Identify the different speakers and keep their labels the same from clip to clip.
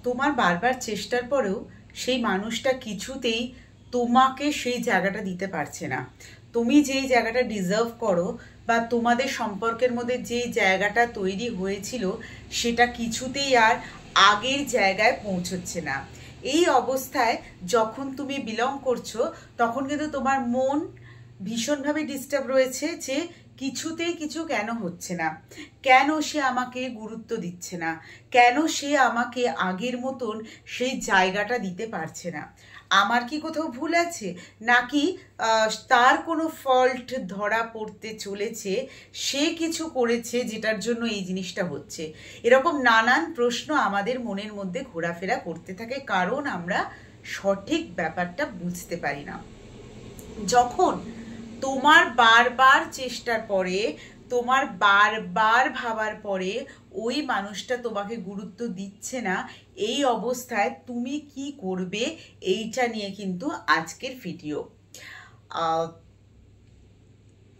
Speaker 1: তোমার বারবার চেষ্টার পরেও সেই মানুষটা কিছুতেই তোমাকে সেই জায়গাটা দিতে পারছে না। তুমি যেই জায়গাটা ডিজার্ভ করো বা তোমাদের সম্পর্কের মধ্যে যেই জায়গাটা তৈরি হয়েছিল সেটা কিছুতেই আর আগের জায়গায় পৌঁছচ্ছে না। এই অবস্থায় যখন তুমি বিলং করছো তখন কিন্তু তোমার মন ভীষণভাবে ডিস্টার্ব রয়েছে যে কিছুতেই কিছু কেন হচ্ছে না, কেন সে আমাকে গুরুত্ব দিচ্ছে না, কেন সে আমাকে আগের মতন সেই জায়গাটা দিতে পারছে না। আমার কি কোথাও ভুল আছে, নাকি তার কোনো ফল্ট ধরা পড়তে চলেছে, সে কিছু করেছে যেটার জন্য এই জিনিসটা হচ্ছে? এরকম নানান প্রশ্ন আমাদের মনের মধ্যে ঘোরাফেরা করতে থাকে, কারণ আমরা সঠিক ব্যাপারটা বুঝতে পারি না। যখন তোমার বারবার চেষ্টার পরে, তোমার বারবার ভাবার পরে ওই মানুষটা তোমাকে গুরুত্ব দিচ্ছে না, এই অবস্থায় তুমি কি করবে, এইটা নিয়ে কিন্তু আজকের ভিডিও।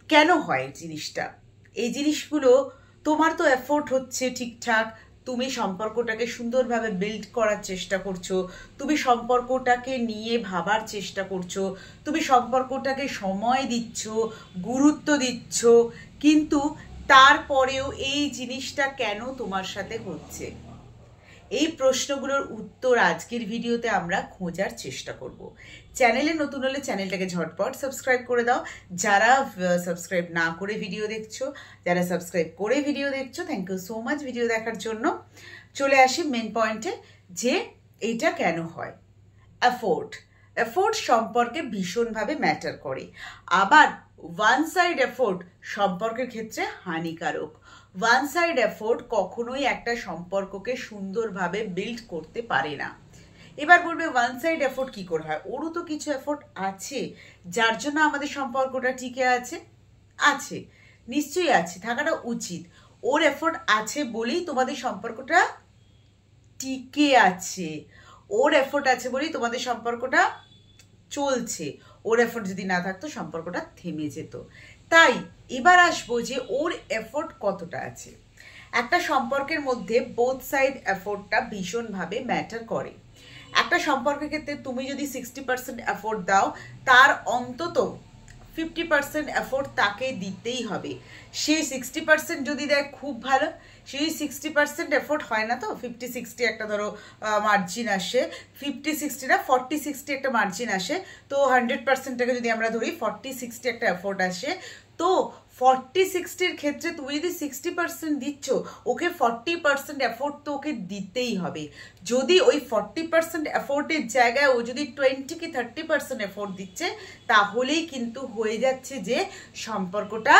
Speaker 1: কেন হয় জিনিসটা? এই জিনিসগুলো, তোমার তো এফোর্ট হচ্ছে ঠিকঠাক, তুমি সম্পর্কটাকে সুন্দরভাবে বিল্ড করার চেষ্টা করছো, তুমি সম্পর্কটাকে নিয়ে ভাবার চেষ্টা করছো, তুমি সম্পর্কটাকে সময় দিচ্ছ, গুরুত্ব দিচ্ছ, কিন্তু তারপরেও এই জিনিসটা কেন তোমার সাথে হচ্ছে? এই প্রশ্নগুলোর উত্তর আজকের ভিডিওতে আমরা খোঁজার চেষ্টা করব। চ্যানেলে নতুন হলে চ্যানেলটাকে ঝটপট সাবস্ক্রাইব করে দাও। যারা সাবস্ক্রাইব না করে ভিডিও দেখছো, যারা সাবস্ক্রাইব করে ভিডিও দেখছো, thank you so much video দেখার জন্য। চলে আসি মেন পয়েন্টে, যে এইটা কেন হয়। এফোর্ট সম্পর্কে ভীষণভাবে ম্যাটার করে। আবার ওয়ান সাইড এফোর্ট সম্পর্কের ক্ষেত্রে হানিকারক। ওয়ান সাইড এফোর্ট কখনোই একটা সম্পর্ককে সুন্দরভাবে বিল্ড করতে পারে না। এবার বলবে ওয়ান সাইড এফোর্ট কি করে হয়? ওরও তো কিছু এফোর্ট আছে যার জন্য আমাদের সম্পর্কটা টিকে আছে। আছে, নিশ্চয়ই আছে, থাকাটা উচিত। ওর এফোর্ট আছে বলেই তোমাদের সম্পর্কটা টিকে আছে, ওর এফোর্ট আছে বলেই তোমাদের সম্পর্কটা চলছে। ওর এফোর্ট যদি না থাকতো সম্পর্কটা থেমে যেত। তাই এবার আসবো যে ওর এফোর্ট কতটা আছে। একটা সম্পর্কের মধ্যে বোথ সাইড এফোর্টটা ভীষণভাবে ম্যাটার করে। একটা সম্পর্কের ক্ষেত্রে তুমি যদি 60% এফোর্ট দাও, তার অন্তত 50% এফোর্ট তাকে দিতেই হবে। সে 60% যদি দেয় খুব ভালো, সেই 60% এফোর্ট হয় না তো 50-60 একটা ধরো মার্জিন আসে, 50-60 না 40-60 একটা মার্জিন আসে, তো 100%টাকে যদি আমরা ধরি 40-60 একটা এফোর্ট আসে, তো 40-60-র ক্ষেত্রে তুমি যদি 60% দিচ্ছ, ওকে 40% এফোর্ট তো ওকে দিতেই হবে। যদি ওই 40% এফোর্টের জায়গায় ও যদি 20 কি 30% এফোর্ট দিচ্ছে, তাহলেই কিন্তু হয়ে যাচ্ছে যে সম্পর্কটা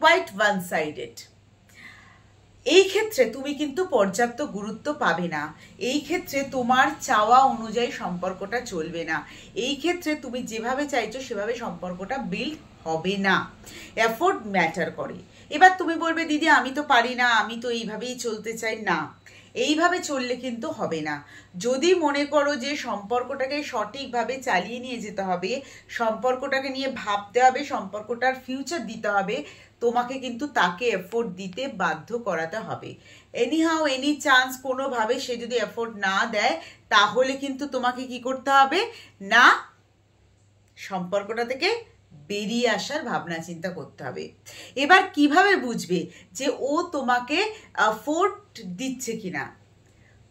Speaker 1: কোয়াইট ওয়ান সাইডেড। এই ক্ষেত্রে তুমি কিন্তু পর্যাপ্ত গুরুত্ব পাবে না। এই ক্ষেত্রে তোমার চাওয়া অনুযায়ী সম্পর্কটা চলবে না। এই ক্ষেত্রে তুমি যেভাবে চাইছো সেভাবে সম্পর্কটা বিল্ড হবে না। এফোর্ট ম্যাটার করে। এবার তুমি বলবে দিদি আমি তো পারি না, আমি তো এইভাবেই চলতে চাই। না, এইভাবে চললে কিন্তু হবে না। যদি মনে করো যে সম্পর্কটাকে সঠিকভাবে চালিয়ে নিয়ে যেতে হবে, সম্পর্কটাকে নিয়ে ভাবতে হবে, সম্পর্কটার ফিউচার দিতে হবে, তোমাকে কিন্তু তাকে এফোর্ট দিতে বাধ্য করাতে হবে। এনিহাও এনি চান্স কোনোভাবে সে যদি এফোর্ট না দেয়, তাহলে কিন্তু তোমাকে কি করতে হবে না, সম্পর্কটা থেকে বেরিয়ে আসার ভাবনা চিন্তা করতে হবে। এবার কিভাবে বুঝবে যে ও তোমাকে এফোর্ট দিচ্ছে কিনা?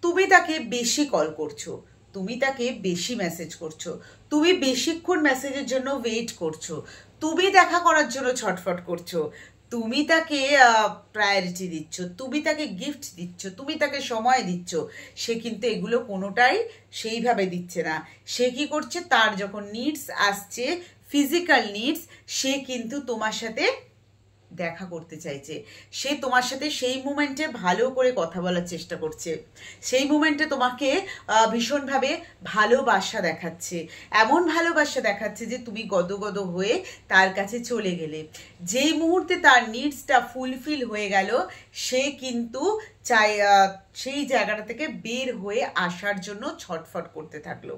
Speaker 1: তুমি তাকে বেশি কল করছো, তুমি তাকে বেশি মেসেজ করছো, তুমি বেশিক্ষণ মেসেজের জন্য ওয়েট করছো, তুমি দেখা করার জন্য ছটফট করছো, তুমি তাকে প্রায়োরিটি দিচ্ছ, তুমি তাকে গিফট দিচ্ছ, তুমি তাকে সময় দিচ্ছ। সে কিন্তু এগুলো কোনোটাই সেইভাবে দিচ্ছে না। সে কি করছে, তার যখন নিডস আসছে, ফিজিক্যাল নিডস, সে কিন্তু তোমার সাথে দেখা করতে চাইছে। সে তোমার সাথে সেই মুমেন্টে ভালো করে কথা বলার চেষ্টা করছে, সেই মুমেন্টে তোমাকে ভীষণভাবে ভালোবাসা দেখাচ্ছে, এমন ভালোবাসা দেখাচ্ছে যে তুমি গদগদ হয়ে তার কাছে চলে গেলে। যেই মুহূর্তে তার নিডসটা ফুলফিল হয়ে গেল, সে কিন্তু চাই সেই জায়গাটা থেকে বের হয়ে আসার জন্য ছটফট করতে থাকলো।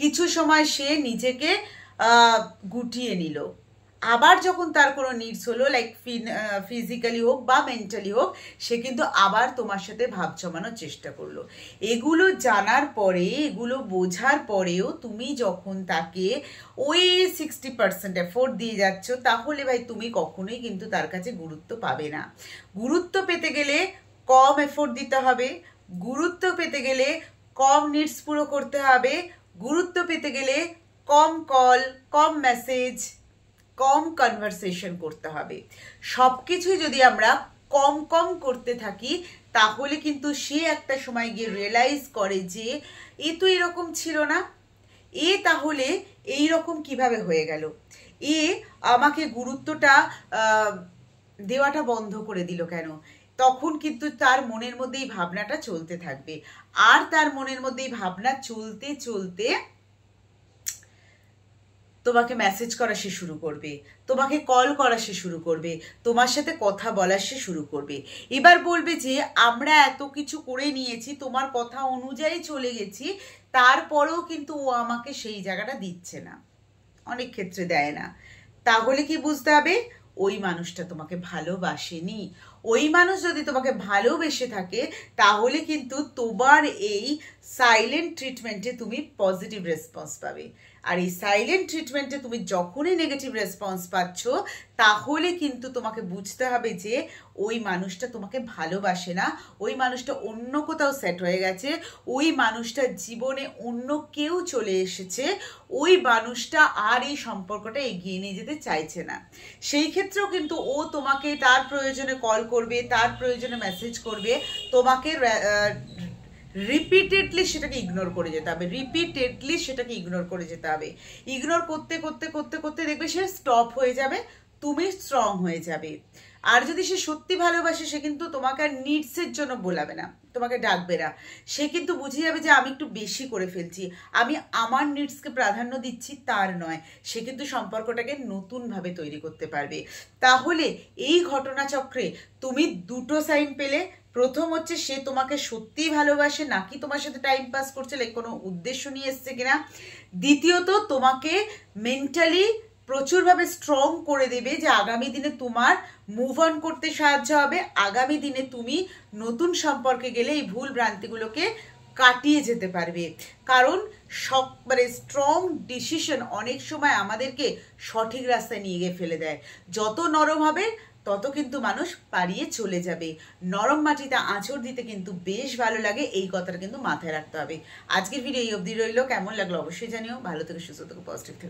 Speaker 1: কিছু সময় সে নিজেকে গুটিয়ে নিল, আবার যখন তার কোনো নিডস হলো লাইক ফিজিক্যালি হোক বা মেন্টালি হোক, সে কিন্তু আবার তোমার সাথে ভাব জমানোর চেষ্টা করলো। এগুলো জানার পরে, এগুলো বোঝার পরেও তুমি যখন তাকে ওই 60% এফোর্ট দিয়ে যাচ্ছ, তাহলে ভাই তুমি কখনোই কিন্তু তার কাছে গুরুত্ব পাবে না। গুরুত্ব পেতে গেলে কম এফোর্ট দিতে হবে, গুরুত্ব পেতে গেলে কম নিডস পুরো করতে হবে, গুরুত্ব পেতে গেলে কম কল, কম মেসেজ, কম কনভারসেশন করতে হবে। সব কিছুই যদি আমরা কম কম করতে থাকি, তাহলে কিন্তু সে একটা সময় গিয়ে রিয়েলাইজ করে যে এ তো এরকম ছিল না, এ তাহলে এই রকম কিভাবে হয়ে গেল, এ আমাকে গুরুত্বটা দেওয়াটা বন্ধ করে দিল কেন। তখন কিন্তু তার মনের মধ্যেই ভাবনাটা চলতে থাকবে, আর তার মনের মধ্যেই ভাবনা চলতে চলতে তোমাকে মেসেজ করা সে শুরু করবে, তোমাকে কল করা সে শুরু করবে, তোমার সাথে কথা বলা সে শুরু করবে। এবার বলবে যে আমরা এত কিছু করে নিয়েছি, তোমার কথা অনুযায়ী চলে গেছি, তারপরেও কিন্তু ও আমাকে সেই জায়গাটা দিচ্ছে না, অনেক ক্ষেত্রে দেয় না। তাহলে কি বুঝতে হবে? ওই মানুষটা তোমাকে ভালোবাসেনি। ওই মানুষ যদি তোমাকে ভালোবেসে থাকে, তাহলে কিন্তু তোমার এই সাইলেন্ট ট্রিটমেন্টে তুমি পজিটিভ রেসপন্স পাবে। আর এই সাইলেন্ট ট্রিটমেন্টে তুমি যখনই নেগেটিভ রেসপন্স পাচ্ছ, তাহলে কিন্তু তোমাকে বুঝতে হবে যে ওই মানুষটা তোমাকে ভালোবাসে না, ওই মানুষটা অন্য কোথাও সেট হয়ে গেছে, ওই মানুষটার জীবনে অন্য কেউ চলে এসেছে, ওই মানুষটা আর এই সম্পর্কটা এগিয়ে নিয়ে যেতে চাইছে না। সেই ক্ষেত্রেও কিন্তু ও তোমাকে তার প্রয়োজনে কল করবে, তার প্রয়োজনে মেসেজ করবে, তোমাকে রিপিটেডলি সেটাকে ইগনোর করে যেতে হবে, রিপিটেডলি সেটাকে ইগনোর করে যেতে হবে। ইগনোর করতে করতে করতে করতে দেখবে সে স্টপ হয়ে যাবে, তুমি স্ট্রং হয়ে যাবে। আর যদি সে সত্যি ভালোবাসে, সে কিন্তু তোমাকে আর নিডসের জন্য বলাবে না, তোমাকে ডাকবে না। সে কিন্তু বুঝে যাবে যে আমি একটু বেশি করে ফেলছি, আমি আমার নিডসকে প্রাধান্য দিচ্ছি, তার নয়। সে কিন্তু সম্পর্কটাকে নতুনভাবে তৈরি করতে পারবে। তাহলে এই ঘটনাচক্রে তুমি দুটো সাইন পেলে। প্রথম হচ্ছে সে তোমাকে সত্যিই ভালোবাসে নাকি তোমার সাথে টাইম পাস করছে, লাইক কোনো উদ্দেশ্য নিয়ে এসছে কিনা। দ্বিতীয়ত তোমাকে মেন্টালি প্রচুরভাবে স্ট্রং করে দেবে, যে আগামী দিনে তোমার মুভ অন করতে সাহায্য হবে, আগামী দিনে তুমি নতুন সম্পর্কে গেলে এই ভুল ভ্রান্তিগুলোকে কাটিয়ে যেতে পারবে। কারণ মানে স্ট্রং ডিসিশন অনেক সময় আমাদেরকে সঠিক রাস্তায় নিয়ে গিয়ে ফেলে দেয়। যত নরম হবে তত কিন্তু মানুষ পারিয়ে চলে যাবে। নরম মাটিতে আঁচড় দিতে কিন্তু বেশ ভালো লাগে, এই কথাটা কিন্তু মাথায় রাখতে হবে। আজকের ভিডিও এই অবধি রইল। কেমন লাগলো অবশ্যই জানিও। ভালো থেকে সুস্থ থেকে পজিটিভ থেকে।